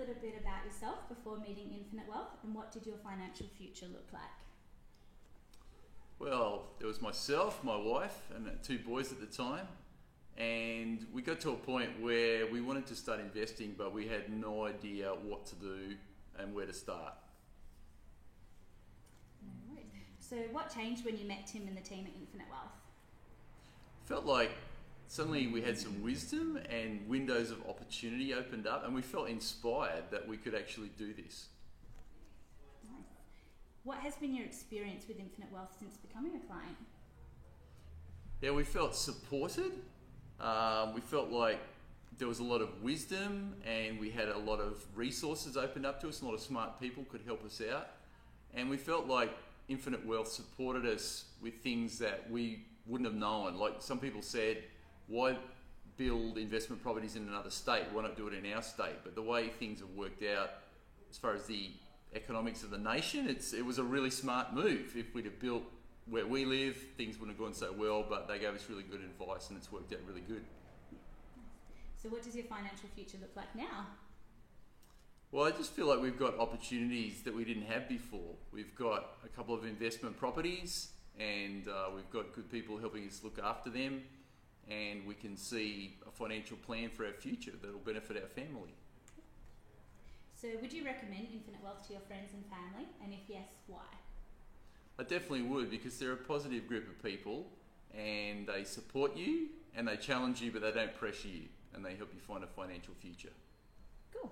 little bit about yourself before meeting Infinite Wealth, and what did your financial future look like? Well, there was myself, my wife, and two boys at the time. And we got to a point where we wanted to start investing, but we had no idea what to do and where to start. No worries. So what changed when you met Tim and the team at Infinite Wealth? Felt like suddenly we had some wisdom and windows of opportunity opened up, and we felt inspired that we could actually do this. Nice. What has been your experience with Infinite Wealth since becoming a client? Yeah, we felt supported. We felt like there was a lot of wisdom, and we had a lot of resources opened up to us. A lot of smart people could help us out, and we felt like Infinite Wealth supported us with things that we wouldn't have known. Like some people said, why build investment properties in another state? Why not do it in our state? But the way things have worked out as far as the economics of the nation, it was a really smart move. If we'd have built where we live, things wouldn't have gone so well, but they gave us really good advice and it's worked out really good. So what does your financial future look like now? Well, I just feel like we've got opportunities that we didn't have before. We've got a couple of investment properties, and we've got good people helping us look after them, and we can see a financial plan for our future that will benefit our family. So would you recommend Infinite Wealth to your friends and family? And if yes, why? I definitely would, because they're a positive group of people, and they support you and they challenge you, but they don't pressure you, and they help you find a financial future. Cool.